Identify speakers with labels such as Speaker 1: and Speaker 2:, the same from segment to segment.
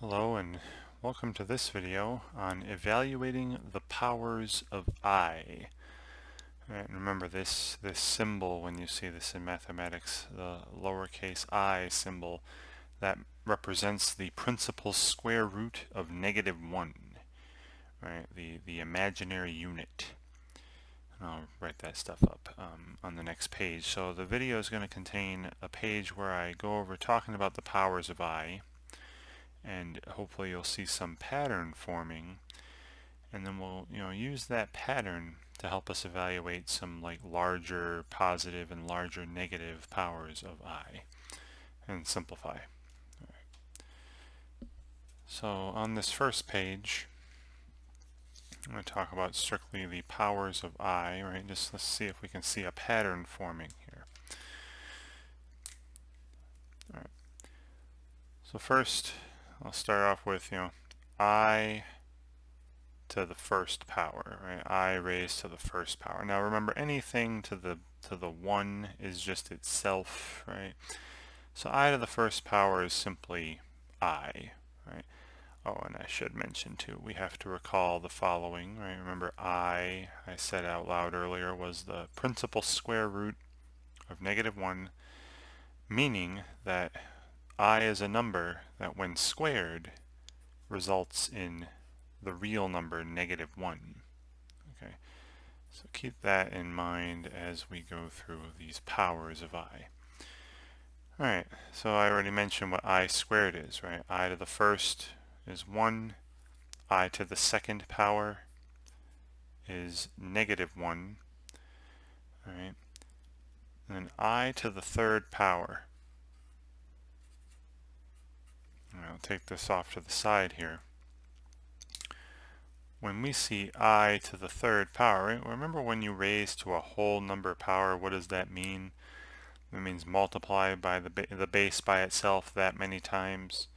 Speaker 1: Hello and welcome to this video on evaluating the powers of I. Right, and remember this symbol, when you see this in mathematics, the lowercase I symbol, that represents the principal square root of -1, right? The imaginary unit. And I'll write that stuff up on the next page. So the video is going to contain a page where I go over talking about the powers of I, and hopefully you'll see some pattern forming, and then we'll use that pattern to help us evaluate some like larger positive and larger negative powers of I and simplify. So on this first page I'm going to talk about strictly the powers of I, right? Just let's see if we can see a pattern forming here. All right. So first I'll start off with I to the first power, right? I raised to the first power. Now remember, anything to the 1 is just itself, right? So I to the first power is simply I, right? Oh, and I should mention too, we have to recall the following, right? Remember, I said out loud earlier, was the principal square root of -1, meaning that I is a number that when squared results in the real number -1. Okay, so keep that in mind as we go through these powers of I. Alright, so I already mentioned what I squared is, right? I to the first is 1, I to the second power is -1, alright? And then I to the third power, and I'll take this off to the side here. When we see I to the third power, right? Remember, when you raise to a whole number power, what does that mean? It means multiply by the base by itself that many times.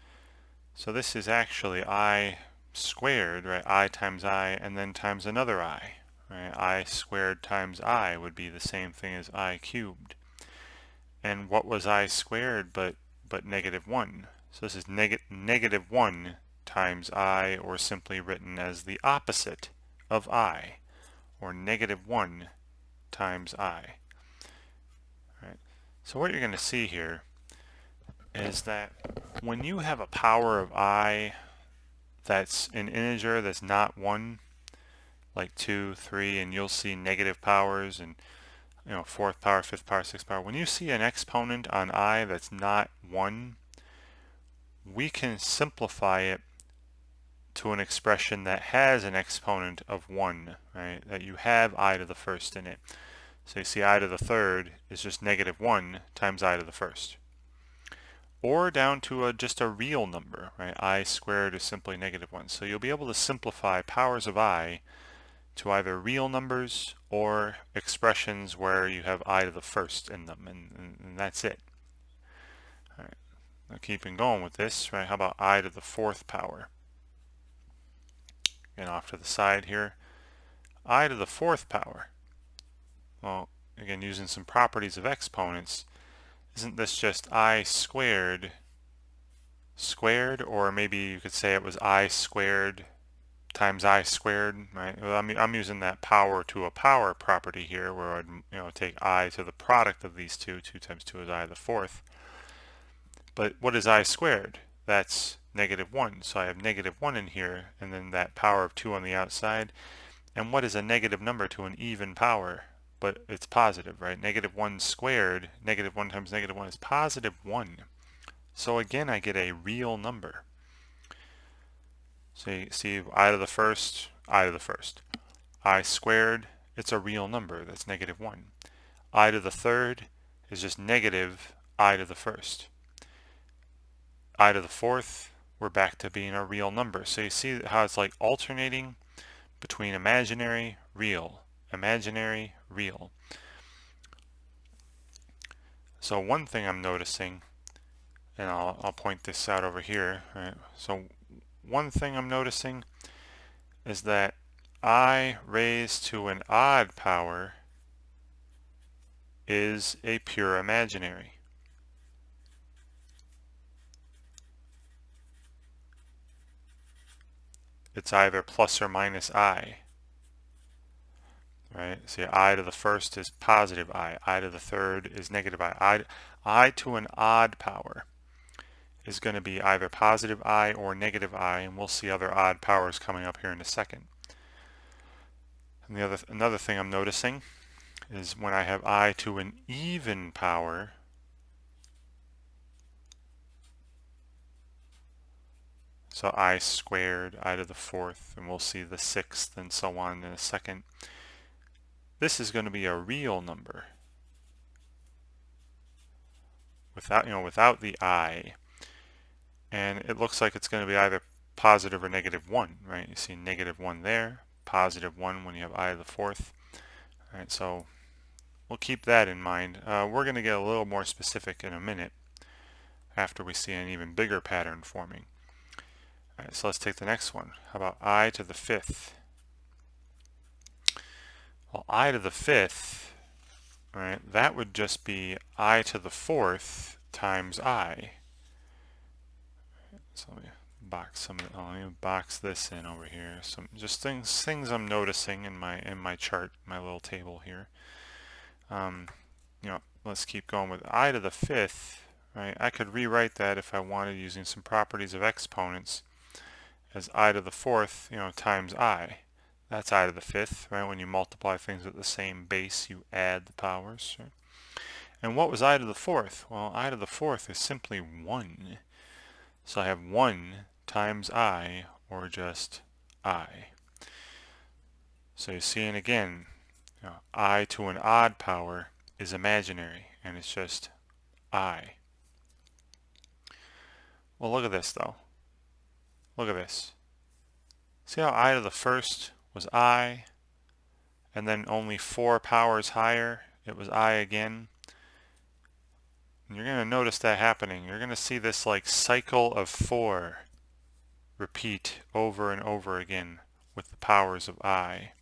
Speaker 1: So this is actually I squared, right? I times I, and then times another I, right? I squared times I would be the same thing as I cubed. And what was I squared but -1? So this is -1 times I, or simply written as the opposite of I, or -1 times I. Right? So what you're going to see here is that when you have a power of I that's an integer that's not 1, like 2, 3, and you'll see negative powers and fourth power, fifth power, sixth power. When you see an exponent on I that's not 1, we can simplify it to an expression that has an exponent of 1, right? That you have I to the first in it. So you see I to the third is just -1 times I to the first. Or down to just a real number, right? I squared is simply -1. So you'll be able to simplify powers of I to either real numbers or expressions where you have I to the first in them, and that's it. All right. Now keeping going with this, right? How about I to the fourth power? And off to the side here, I to the fourth power. Well, again, using some properties of exponents, isn't this just I squared, or maybe you could say it was I squared times I squared, right? Well, I'm using that power to a power property here, where I'd take I to the product of these two. 2 times 2 is I to the fourth. But what is I squared? That's -1. So I have -1 in here, and then that power of 2 on the outside. And what is a negative number to an even power? But it's positive, right? -1 squared, -1 times -1 is +1. So again, I get a real number. So you see I to the first, I to the first. I squared, it's a real number, that's -1. I to the third is just negative I to the first. I to the fourth, we're back to being a real number. So you see how it's like alternating between imaginary, real, imaginary, real. So one thing I'm noticing, and I'll point this out over here, right? So one thing I'm noticing is that I raised to an odd power is a pure imaginary. it's either plus or minus I. Right? See, I to the first is positive I to the third is negative I to an odd power is going to be either positive I or negative I, and we'll see other odd powers coming up here in a second. And another thing I'm noticing is when I have I to an even power, so I squared, I to the fourth, and we'll see the sixth and so on in a second. This is going to be a real number without the I. And it looks like it's going to be either positive or negative 1, right? You see negative 1 there, positive 1 when you have I to the fourth. All right, so we'll keep that in mind. We're going to get a little more specific in a minute after we see an even bigger pattern forming. All right, so let's take the next one. How about I to the fifth? Well, I to the fifth, right, that would just be I to the fourth times I. So let me box this in over here. Some just things I'm noticing in my chart, my little table here. Let's keep going with I to the fifth. Right, I could rewrite that if I wanted using some properties of exponents as I to the fourth, times I. That's I to the fifth, right? When you multiply things at the same base, you add the powers. Right? And what was I to the fourth? Well, I to the fourth is simply 1. So I have 1 times I, or just I. So you're seeing again, I to an odd power is imaginary, and it's just I. Well, look at this though. Look at this. See how I to the first was I, and then only 4 powers higher, it was I again. And you're going to notice that happening. You're going to see this like cycle of 4 repeat over and over again with the powers of I.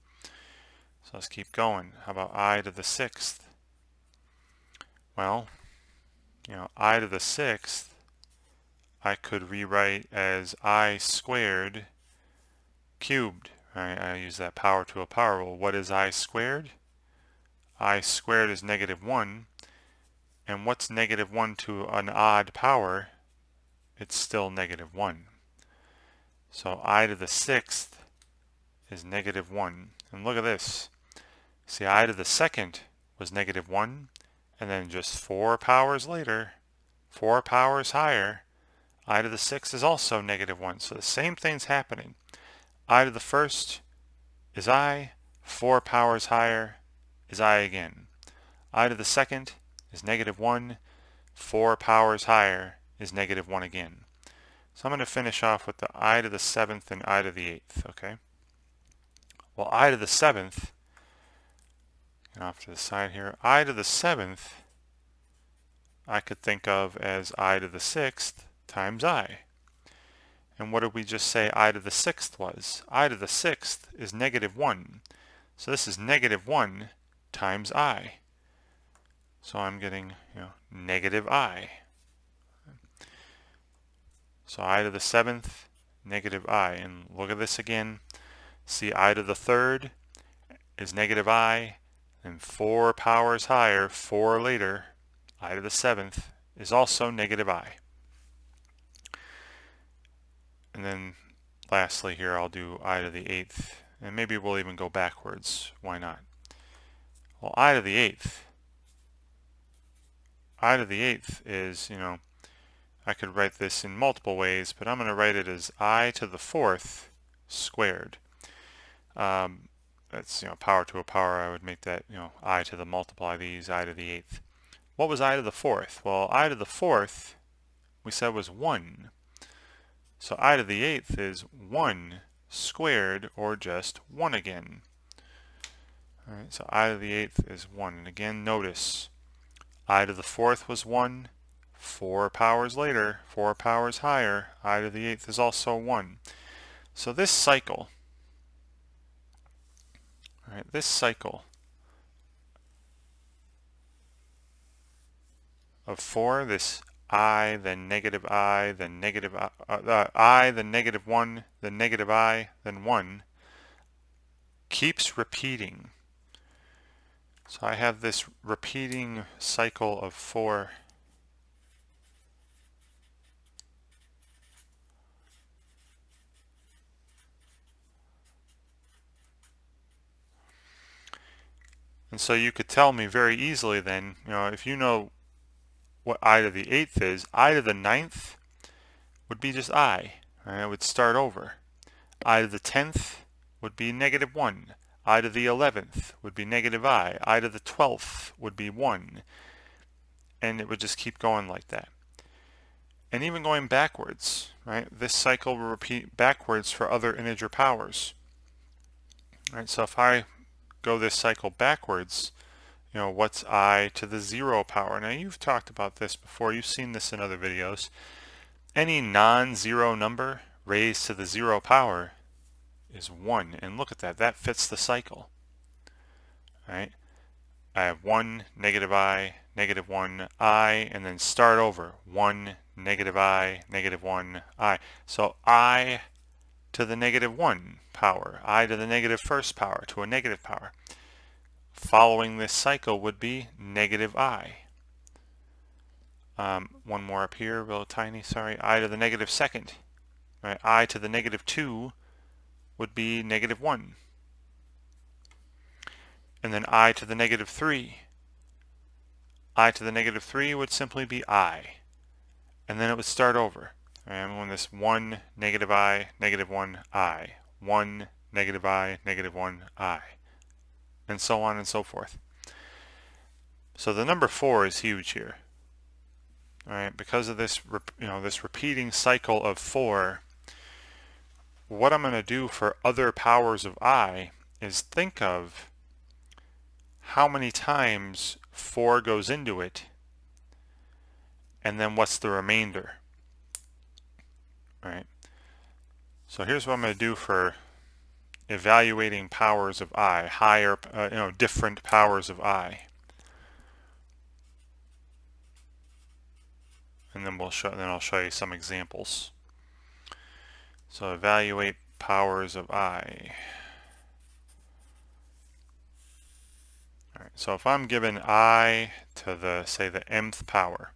Speaker 1: So let's keep going. How about I to the sixth? Well, I to the sixth, I could rewrite as I squared cubed. Right? I use that power to a power rule. What is I squared? I squared is negative 1. And what's negative 1 to an odd power? It's still negative 1. So I to the sixth is negative 1. And look at this. See, I to the second was negative 1. And then just 4 powers later, 4 powers higher, I to the sixth is also negative 1. So the same thing's happening. I to the first is I, 4 powers higher is I again. I to the second is negative 1, 4 powers higher is negative 1 again. So I'm going to finish off with the I to the seventh and I to the eighth, okay? Well, I to the seventh, and off to the side here, I to the seventh, I could think of as I to the sixth times I. And what did we just say I to the sixth was? I to the sixth is negative 1. So this is negative 1 times I. So I'm getting, negative I. So I to the seventh, negative I. And look at this again. See, I to the third is negative I. And 4 powers higher, 4 later, I to the seventh is also negative I. And then lastly here I'll do I to the eighth. And maybe we'll even go backwards. Why not? Well, I to the eighth. I to the eighth is, I could write this in multiple ways, but I'm going to write it as I to the fourth squared. That's, power to a power. I would make that, I to the multiply these, I to the eighth. What was I to the fourth? Well, I to the fourth, we said was 1. So I to the eighth is 1 squared, or just 1 again. All right, so I to the eighth is 1. And again, notice, I to the fourth was 1. 4 powers later, 4 powers higher, I to the eighth is also 1. So this cycle, this cycle of 4, this I, then negative I, then negative I, then negative 1, then negative I, then 1, keeps repeating. So I have this repeating cycle of 4. And so you could tell me very easily then, if you know what I to the 8th is, I to the 9th would be just I. Right? I would start over. I to the 10th would be negative 1. I to the 11th would be negative I to the 12th would be 1. And it would just keep going like that. And even going backwards, right? This cycle will repeat backwards for other integer powers. Right? So if I go this cycle backwards, what's I to the 0 power? Now you've talked about this before. You've seen this in other videos. Any non-zero number raised to the 0 power is 1. And look at that. That fits the cycle. Right? I have 1, negative I, negative 1, I, and then start over. 1, negative I, negative 1, I. So I to the negative 1 power, I to the negative first power, to a negative power. Following this cycle would be negative I. One more up here, real tiny, sorry. I to the negative second. Right? I to the negative 2 would be negative 1. And then I to the negative 3. I to the negative 3 would simply be I. And then it would start over. And when this 1, negative I, negative 1, I. 1, negative I, negative 1, I. And so on and so forth. So the number 4 is huge here. All right, because of this, this repeating cycle of 4, what I'm going to do for other powers of I is think of how many times 4 goes into it, and then what's the remainder. All right. So here's what I'm going to do for evaluating powers of I, higher, different powers of I. And then I'll show you some examples. So evaluate powers of I. All right, so if I'm given I to the, say, the mth power,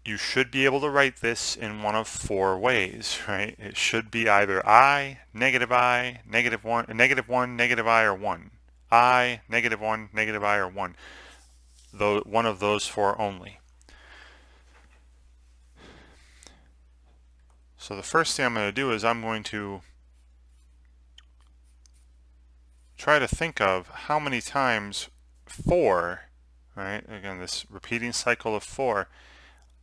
Speaker 1: you should be able to write this in one of 4 ways, right? It should be either I, negative 1, negative I, or 1. I, negative 1, negative I, or 1. Though one of those 4 only. So the first thing I'm going to do is I'm going to try to think of how many times 4, right? Again, this repeating cycle of 4.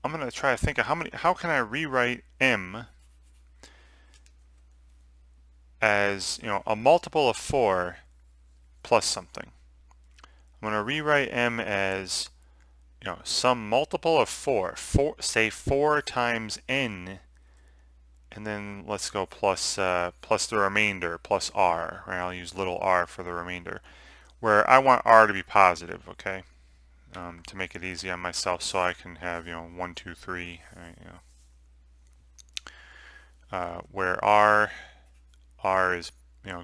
Speaker 1: I'm going to try to think of how can I rewrite m as, a multiple of 4 plus something. I'm going to rewrite m as, some multiple of 4, say 4 times n, and then let's go plus the remainder, plus r, right? I'll use little r for the remainder, where I want r to be positive, okay? To make it easy on myself, so I can have, 1, 2, 3, right, where r is,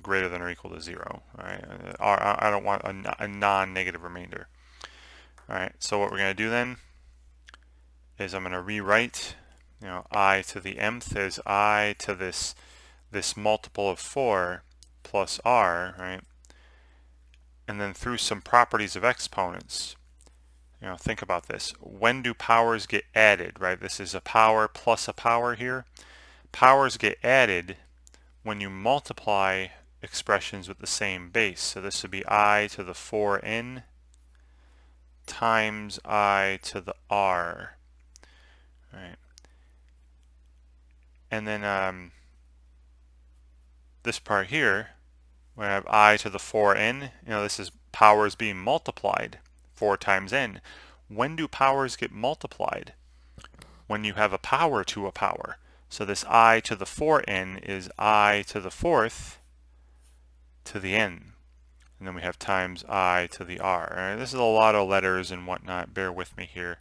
Speaker 1: greater than or equal to 0, right? I don't want a non-negative remainder. All right, so what we're going to do then is I'm going to rewrite, I to the mth as I to this multiple of 4 plus r, right? And then through some properties of exponents, think about this. When do powers get added, right? This is a power plus a power here. Powers get added when you multiply expressions with the same base. So this would be I to the 4n times I to the r, right? And then this part here, we have I to the 4n, this is powers being multiplied, 4 times n. When do powers get multiplied? When you have a power to a power. So this I to the 4n is I to the 4th to the n. and then we have times I to the R. All right, this is a lot of letters and whatnot. Bear with me here.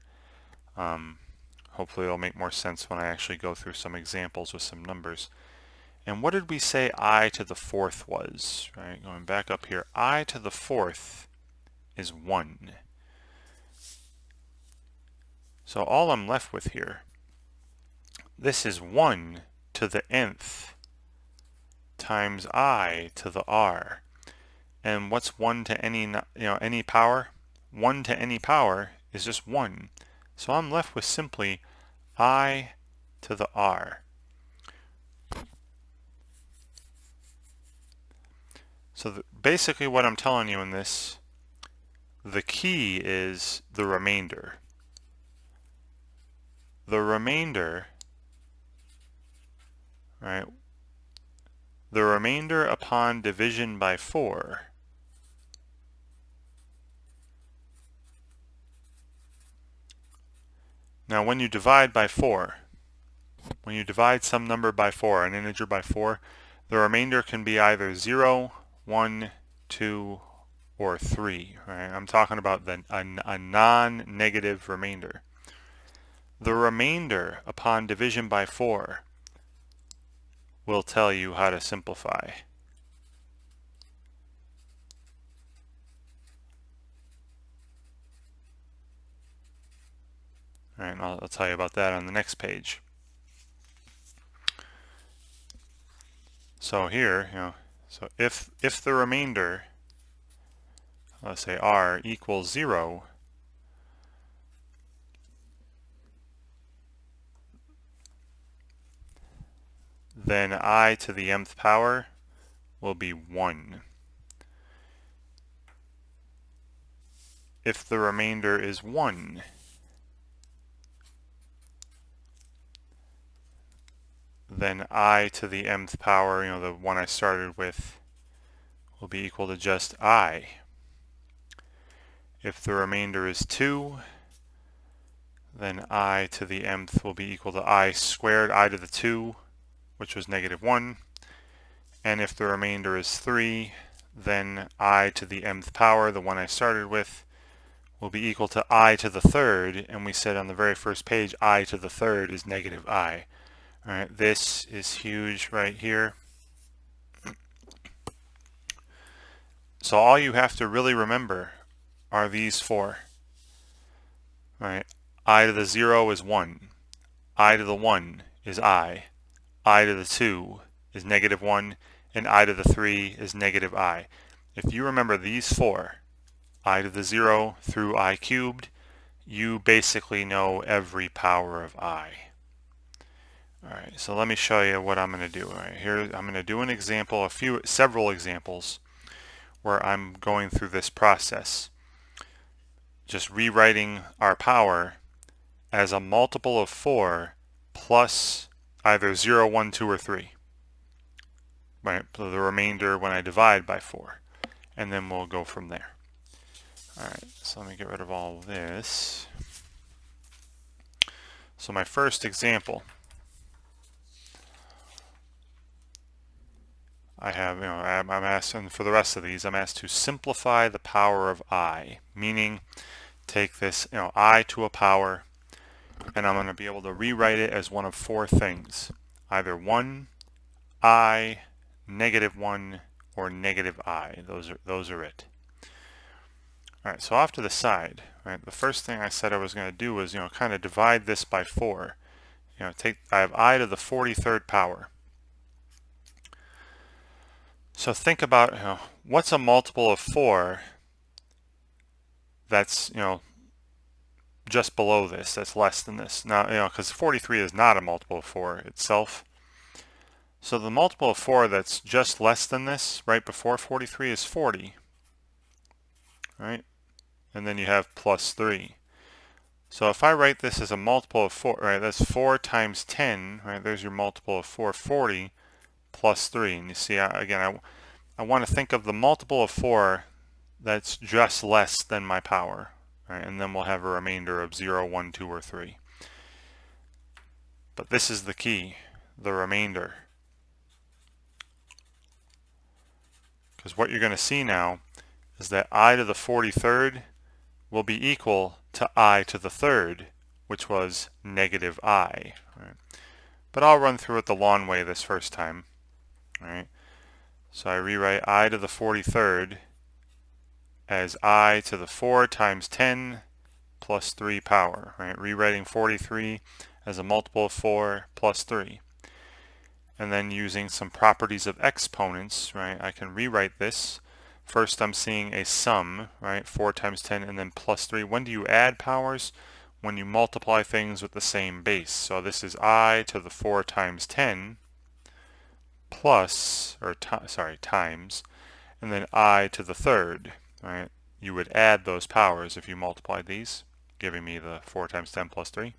Speaker 1: Hopefully it'll make more sense when I actually go through some examples with some numbers. And what did we say I to the fourth was? Right, going back up here, I to the fourth is 1. So all I'm left with here, this is 1 to the nth times I to the R. And what's 1 to any power? 1 to any power is just 1. So I'm left with simply I to the R. So basically what I'm telling you in this, the key is the remainder. The remainder, right? The remainder upon division by 4 Now when you divide by 4, when you divide some number by 4, an integer by 4, the remainder can be either 0, 1, 2, or 3. Right? I'm talking about a non-negative remainder. The remainder upon division by 4 will tell you how to simplify. All right, and I'll tell you about that on the next page. So here, so if the remainder, let's say R equals 0, then I to the mth power will be 1. If the remainder is 1, then I to the mth power, the one I started with, will be equal to just I. If the remainder is 2, then I to the mth will be equal to I squared, I to the 2, which was negative 1. And if the remainder is 3, then I to the mth power, the one I started with, will be equal to I to the third. And we said on the very first page, I to the third is negative I. All right, this is huge right here. So all you have to really remember are these 4. All right, I to the 0 is 1. I to the 1 is I to the 2 is negative 1, and I to the 3 is negative I. If you remember these 4, I to the 0 through I cubed, you basically know every power of I. Alright, so let me show you what I'm going to do. Right here, I'm going to do an example, several examples where I'm going through this process. Just rewriting our power as a multiple of 4 plus either 0, 1, 2, or 3. Right, so the remainder when I divide by 4. And then we'll go from there. Alright, so let me get rid of all of this. So my first example, I have, I'm asked, and for the rest of these, I'm asked to simplify the power of I, meaning take this, I to a power, and I'm going to be able to rewrite it as one of 4 things, either 1, I, negative 1, or negative I. Those are it. All right, so off to the side, right, the first thing I said I was going to do was, kind of divide this by 4. I have I to the 43rd power. So think about, what's a multiple of 4 that's, just below this, that's less than this. Now, because 43 is not a multiple of 4 itself. So the multiple of 4 that's just less than this, right before 43, is 40. Right? And then you have plus 3. So if I write this as a multiple of 4, right, that's 4 times 10, right, there's your multiple of 4, 40 plus 3. And you see, again, I want to think of the multiple of 4 that's just less than my power, right, and then we'll have a remainder of 0, 1, 2, or 3. But this is the key, the remainder. Because what you're going to see now is that I to the 43rd will be equal to I to the third, which was negative I. Right? But I'll run through it the long way this first time. Right? So I rewrite I to the 43rd as I to the 4 times 10 plus 3 power. Right? Rewriting 43 as a multiple of 4 plus 3. And then using some properties of exponents, right, I can rewrite this. First I'm seeing a sum, right, 4 times 10 and then plus 3. When do you add powers? When you multiply things with the same base. So this is I to the 4 times 10 plus, or times, and then I to the third, right? You would add those powers if you multiplied these, giving me the 4 times 10 plus 3.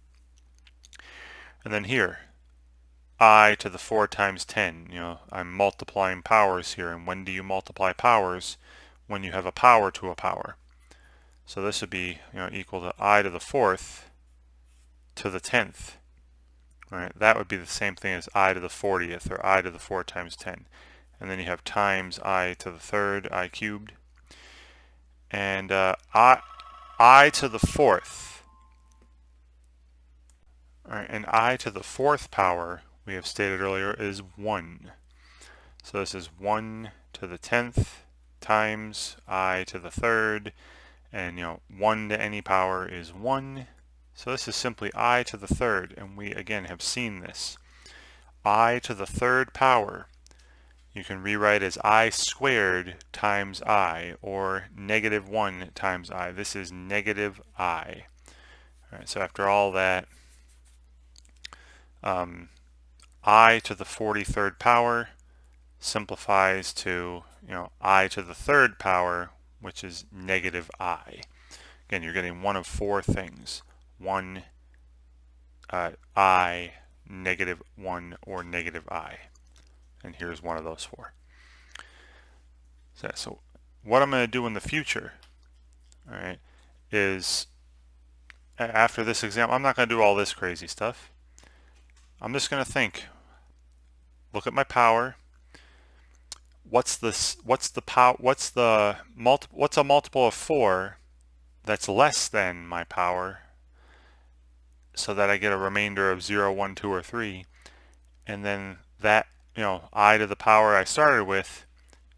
Speaker 1: And then here, I to the 4 times 10, I'm multiplying powers here. And when do you multiply powers? When you have a power to a power. So this would be, equal to I to the 4th to the 10th. Right? That would be the same thing as I to the 40th, or I to the 4 times 10. And then you have times I to the third, I cubed. And I to the 4th. All right, and I to the 4th power, we have stated earlier, is 1. So this is 1 to the 10th times I to the third, and 1 to any power is 1. So this is simply I to the third, and we again have seen this. I to the third power, you can rewrite as I squared times I, or negative 1 times I. This is negative I. All right, so after all that, I to the 43rd power simplifies to, I to the third power, which is negative I. Again, you're getting one of 4 things. 1, I, negative 1, or negative I. And here's one of those 4. So what I'm going to do in the future, all right, is after this example, I'm not going to do all this crazy stuff. I'm just going to think, look at my power. What's a multiple of 4 that's less than my power, so that I get a remainder of 0, 1, 2, or 3, and then that, I to the power I started with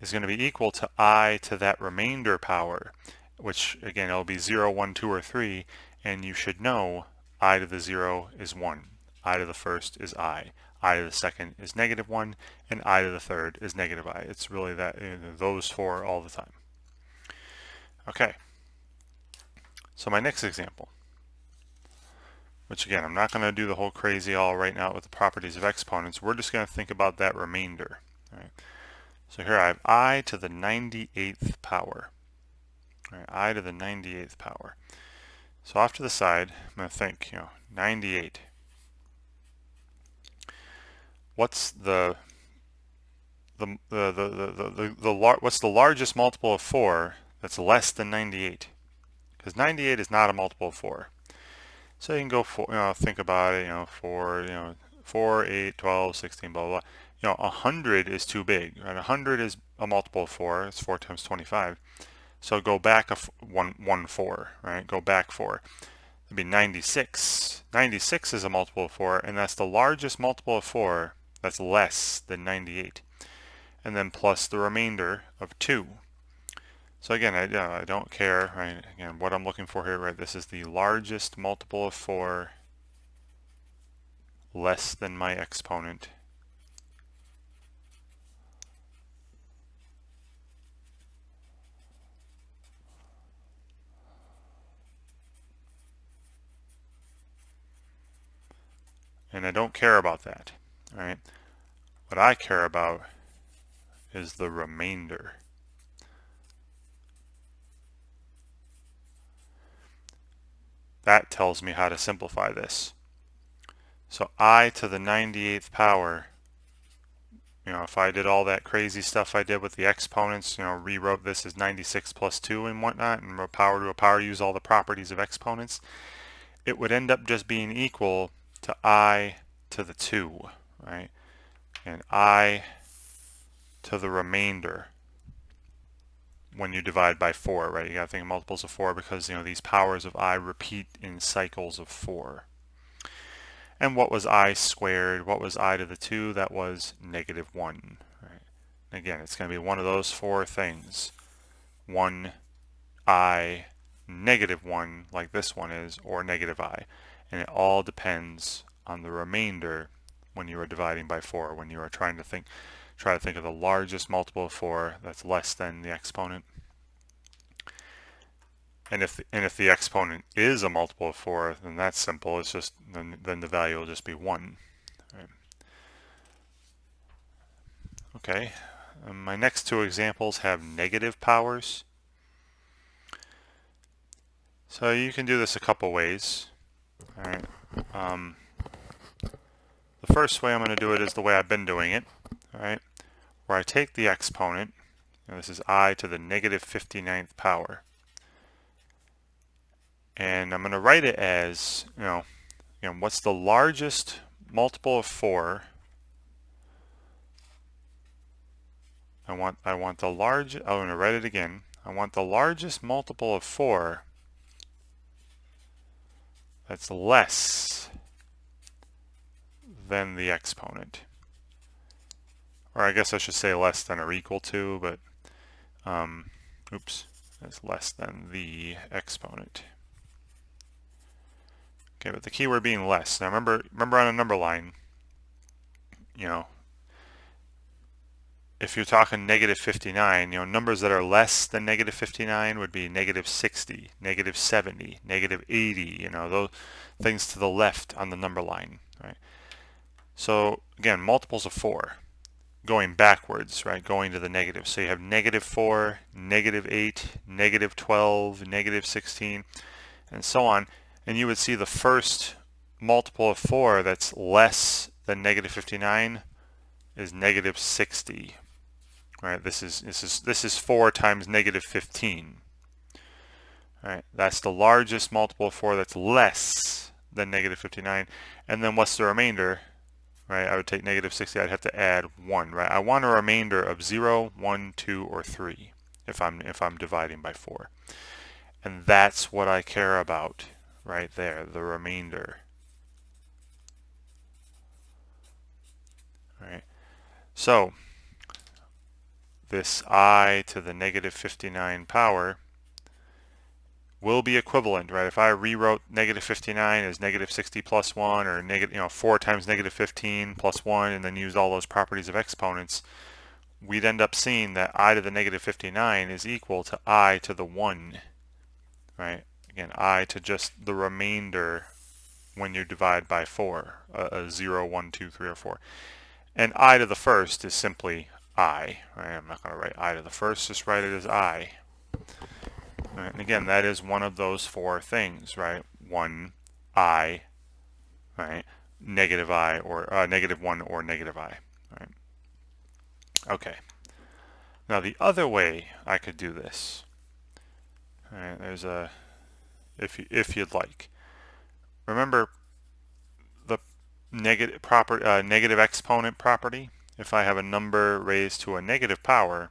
Speaker 1: is going to be equal to I to that remainder power, which again, it'll be 0, 1, 2, or 3, and you should know I to the 0 is 1, I to the first is I to the second is negative 1, and I to the third is negative I. It's really that, those 4 all the time. Okay, so my next example, which again, I'm not going to do the whole crazy all right now with the properties of exponents. We're just going to think about that remainder. All right. So here I have I to the 98th power. All right, I to the 98th power. So off to the side, I'm going to think, 98. What's what's the largest multiple of 4 that's less than 98? Because 98 is not a multiple of 4. So you can go think about it, 4, 8, 12, 16, blah, blah, blah. 100 is too big, right? 100 is a multiple of 4. It's 4 times 25. So go back one 4, right? Go back 4. It'd be 96. 96 is a multiple of 4, and that's the largest multiple of 4 that's less than 98. And then plus the remainder of 2. So again, I don't care, right? Again, what I'm looking for here, right? This is the largest multiple of 4 less than my exponent. And I don't care about that, right? What I care about is the remainder. That tells me how to simplify this. So I to the 98th power, if I did all that crazy stuff I did with the exponents, rewrote this as 96 plus 2 and whatnot, and wrote power to a power, use all the properties of exponents, it would end up just being equal to I to the 2, right? And I to the remainder. when you divide by 4, right? You got to think of multiples of 4 because, these powers of I repeat in cycles of 4. And what was I squared? What was I to the 2? That was -1, right? Again, it's going to be one of those 4 things. 1, I, -1, like this one is, or -I. And it all depends on the remainder when you are dividing by 4, when you are try to think of the largest multiple of 4 that's less than the exponent. And if the exponent is a multiple of 4, then that's simple. It's just then the value will just be 1. Right. Okay. My next 2 examples have negative powers. So you can do this a couple ways. All right. The first way I'm going to do it is the way I've been doing it. All right. Where I take the exponent. This is I to the -59th power. And I'm going to write it as, again, what's the largest multiple of 4? I'm going to write it again. I want the largest multiple of 4 that's less than the exponent. Or I guess I should say less than or equal to, but that's less than the exponent. Okay, but the key word being less. Now remember on a number line, if you're talking -59, numbers that are less than -59 would be -60, -70, -80, those things to the left on the number line, right? So again, multiples of 4, going backwards, right? Going to the negative. So you have -4, -8, -12, -16, and so on. And you would see the first multiple of 4 that's less than -59 is -60. Right? This is 4 times -15. Right? That's the largest multiple of 4 that's less than -59. And then what's the remainder? Right? I would take -60. I'd have to add 1. Right? I want a remainder of 0, 1, 2, or 3 if I'm dividing by 4. And that's what I care about right there, the remainder. All right? So this I to the -59 power will be equivalent, right? If I rewrote -59 as -60 plus 1, or 4 times -15 plus 1, and then use all those properties of exponents, we'd end up seeing that I to the -59 is equal to I to the 1, right? Again, I to just the remainder when you divide by 4, 0, 1, 2, 3, or 4. And I to the first is simply I, right? I'm not going to write I to the first, just write it as I. Right? And again, that is one of those 4 things, right? 1, I, right? -I, or -1, or -I, right? Okay. Now the other way I could do this, right, there's a, if you'd like. Remember the negative exponent property? If I have a number raised to a negative power,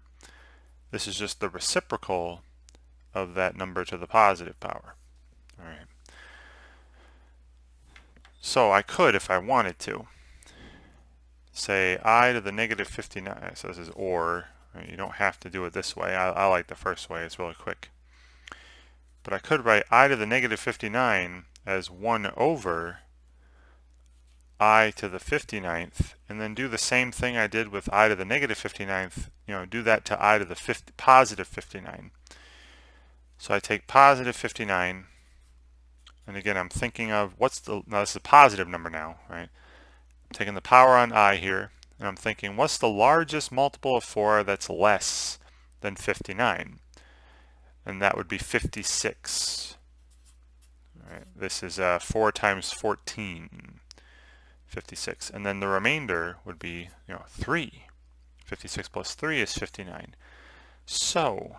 Speaker 1: this is just the reciprocal of that number to the positive power. All right. So I could, if I wanted to, say I to the -59. So this is or. Right? You don't have to do it this way. I like the first way. It's really quick. But I could write I to the -59 as 1 over I to the 59th, and then do the same thing I did with I to the -59th. Do that to I to the positive 59. So I take positive 59, and again I'm thinking of now this is a positive number now, right? I'm taking the power on I here, and I'm thinking what's the largest multiple of 4 that's less than 59? And that would be 56. All right, this is 4 times 14, 56. And then the remainder would be 3. 56 plus 3 is 59. So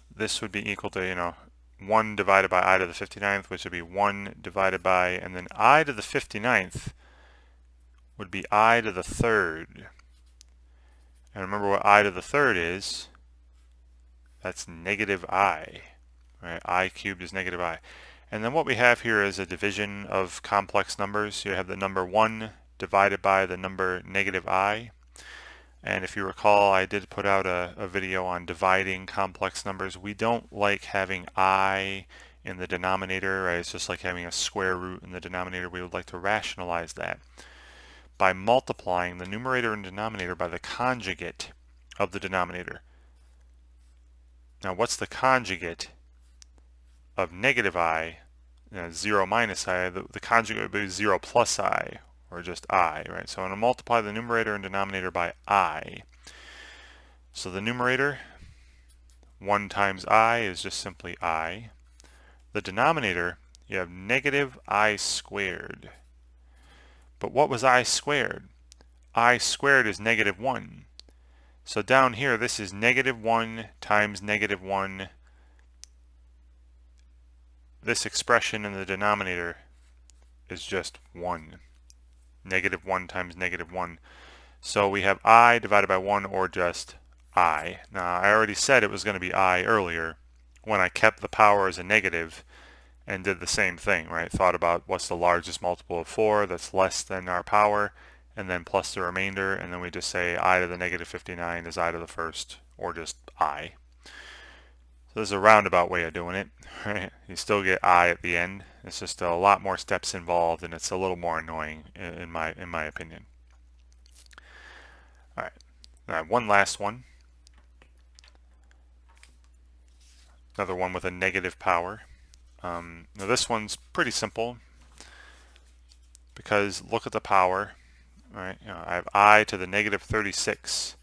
Speaker 1: this would be equal to 1 divided by I to the 59th, which would be 1 divided by, and then I to the 59th would be I to the 3rd. And remember what I to the 3rd is? That's negative I. Right? I cubed is negative I. And then what we have here is a division of complex numbers. You have the number 1 divided by the number negative I. And if you recall, I did put out a video on dividing complex numbers. We don't like having I in the denominator, right? It's just like having a square root in the denominator. We would like to rationalize that by multiplying the numerator and denominator by the conjugate of the denominator. Now, what's the conjugate of negative I? 0 minus I, the conjugate would be 0 plus I, or just I, right? So I'm going to multiply the numerator and denominator by I. So the numerator, 1 times I, is just simply I. The denominator, you have negative I squared. But what was I squared? I squared is negative 1. So down here, this is negative 1 times negative 1. This expression in the denominator is just 1. Negative 1 times negative 1. So we have I divided by 1, or just I. Now, I already said it was going to be I earlier when I kept the power as a negative and did the same thing, right? Thought about what's the largest multiple of 4 that's less than our power, and then plus the remainder, and then we just say I to the negative 59 is I to the first, or just I. So this is a roundabout way of doing it, right? You still get I at the end. It's just a lot more steps involved, and it's a little more annoying in my opinion. All right, one last one. Another one with a negative power. Now this one's pretty simple because look at the power. Right? I have I to the negative 36.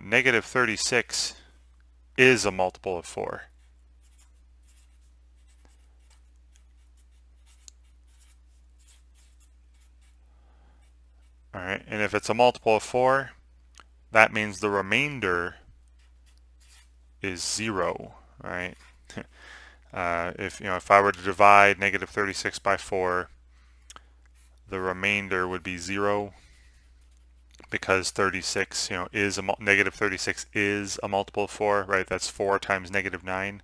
Speaker 1: Negative 36 is a multiple of 4. All right, and if it's a multiple of 4, that means the remainder is 0. Right? If I were to divide negative 36 by 4, the remainder would be 0. Because 36, is negative 36 is a multiple of 4, right? That's 4 times negative 9.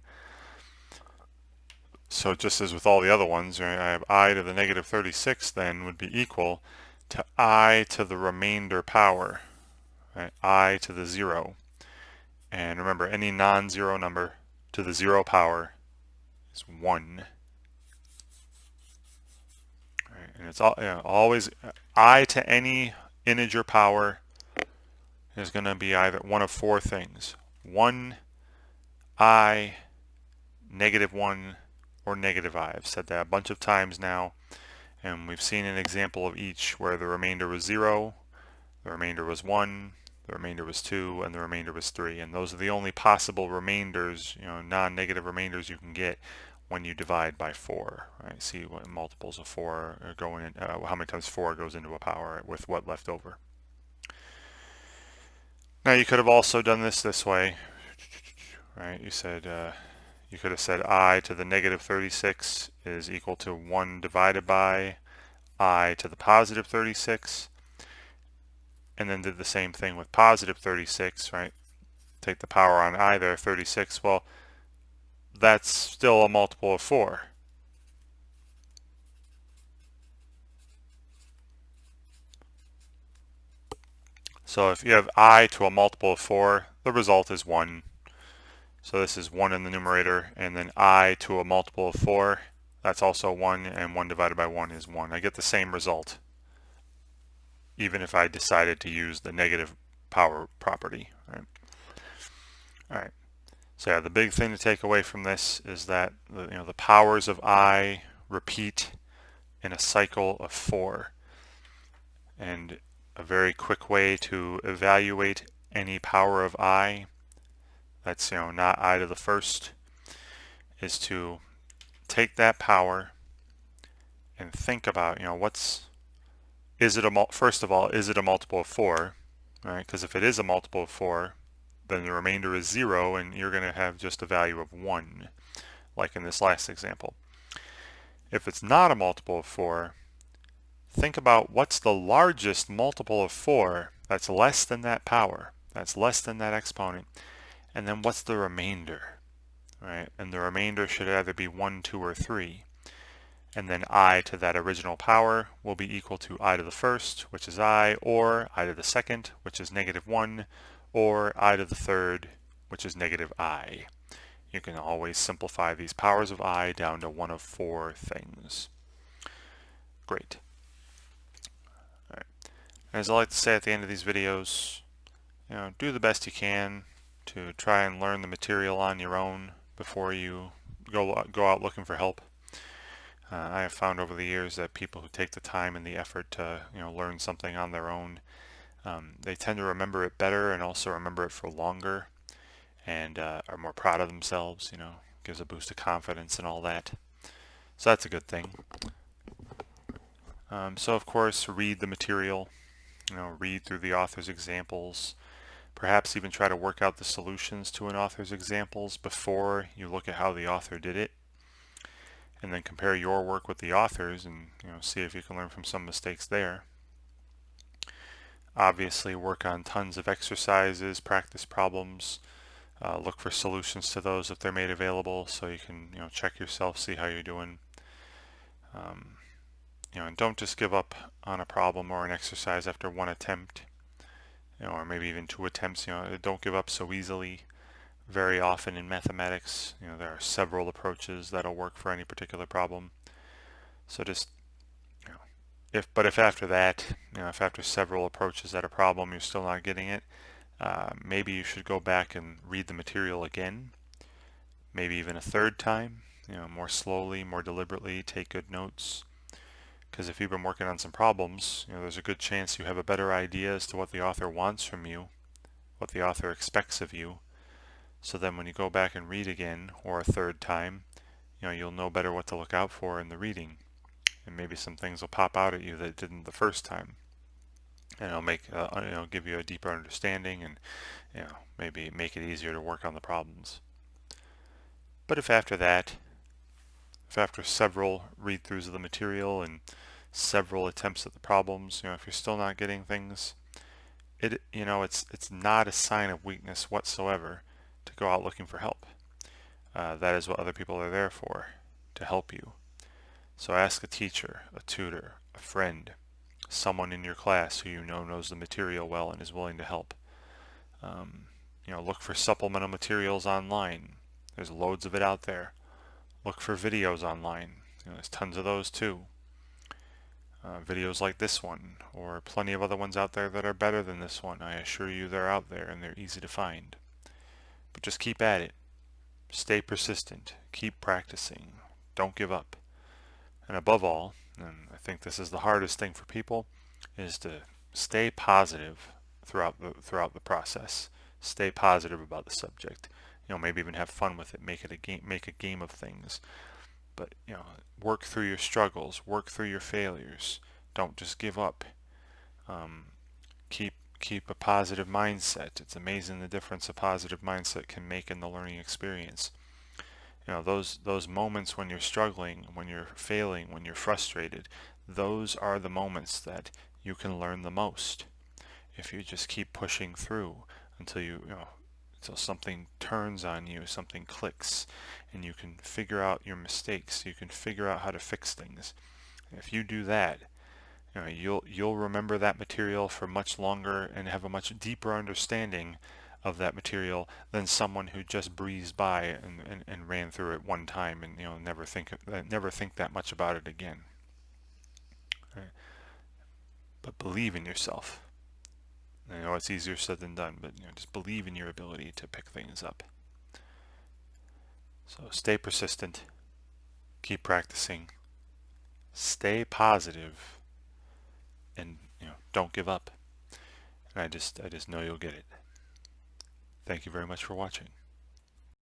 Speaker 1: So just as with all the other ones, right, I have I to the negative 36 then would be equal to I to the remainder power, right? I to the 0. And remember, any non-zero number to the 0 power is 1. Right? And it's always I to any integer power is going to be either one of 4 things. 1, I, negative 1, or negative I. I've said that a bunch of times now, and we've seen an example of each where the remainder was 0, the remainder was 1, the remainder was 2, and the remainder was 3. And those are the only possible remainders, non-negative remainders you can get when you divide by 4. Right? See what multiples of 4 are going in, how many times 4 goes into a power with what left over. Now you could have also done this way, right? You could have said I to the negative 36 is equal to 1 divided by I to the positive 36, and then did the same thing with positive 36, right? Take the power on I there, 36. Well, that's still a multiple of 4. So if you have I to a multiple of 4, the result is 1. So this is 1 in the numerator, and then I to a multiple of 4, that's also 1, and 1 divided by 1 is 1. I get the same result, even if I decided to use the negative power property. Right? All right. So yeah, the big thing to take away from this is that the powers of I repeat in a cycle of 4. And a very quick way to evaluate any power of I that's not I to the first is to take that power and think about first of all, is it a multiple of 4? Right? Because if it is a multiple of 4, then the remainder is 0, and you're going to have just a value of 1, like in this last example. If it's not a multiple of 4, think about what's the largest multiple of 4 that's less than that power. That's less than that exponent. And then what's the remainder, right? And the remainder should either be 1, 2, or 3. And then I to that original power will be equal to I to the first, which is I, or I to the second, which is -1, or I to the third, which is -I. You can always simplify these powers of I down to one of 4 things. Great. All right. As I like to say at the end of these videos, do the best you can to try and learn the material on your own before you go out looking for help. I have found over the years that people who take the time and the effort to learn something on their own, they tend to remember it better and also remember it for longer, and are more proud of themselves. Gives a boost of confidence and all that. So that's a good thing. So of course, read the material. Read through the author's examples. Perhaps even try to work out the solutions to an author's examples before you look at how the author did it. And then compare your work with the author's and see if you can learn from some mistakes there. Obviously work on tons of exercises, practice problems, look for solutions to those if they're made available so you can check yourself, see how you're doing. And don't just give up on a problem or an exercise after one attempt, or maybe even 2 attempts. Don't give up so easily. Very often in mathematics, there are several approaches that'll work for any particular problem. So just, if after that, if after several approaches at a problem you're still not getting it, maybe you should go back and read the material again, maybe even a 3rd time, more slowly, more deliberately, take good notes. Because if you've been working on some problems, there's a good chance you have a better idea as to what the author wants from you, what the author expects of you. So then when you go back and read again, or a 3rd time, you'll know better what to look out for in the reading. And maybe some things will pop out at you that didn't the first time. And it'll make, give you a deeper understanding and, maybe make it easier to work on the problems. But if after several read-throughs of the material and several attempts at the problems, if you're still not getting things, it's not a sign of weakness whatsoever to go out looking for help. That is what other people are there for, to help you. So ask a teacher, a tutor, a friend, someone in your class who knows the material well and is willing to help. Look for supplemental materials online. There's loads of it out there. Look for videos online. There's tons of those too. Videos like this one, or plenty of other ones out there that are better than this one. I assure you they're out there and they're easy to find. But just keep at it. Stay persistent. Keep practicing. Don't give up. And above all, and I think this is the hardest thing for people, is to stay positive throughout the process. Stay positive about the subject. Maybe even have fun with it. Make a game of things. But work through your struggles. Work through your failures. Don't just give up. Keep a positive mindset. It's amazing the difference a positive mindset can make in the learning experience. Those moments when you're struggling, when you're failing, when you're frustrated, those are the moments that you can learn the most. If you just keep pushing through until until something turns on you, something clicks, and you can figure out your mistakes, you can figure out how to fix things. If you do that, you'll remember that material for much longer and have a much deeper understanding of that material than someone who just breezed by and ran through it one time and never think that much about it again. Right? But believe in yourself. I know it's easier said than done, but just believe in your ability to pick things up. So stay persistent, keep practicing, stay positive, and don't give up. And I just know you'll get it. Thank you very much for watching.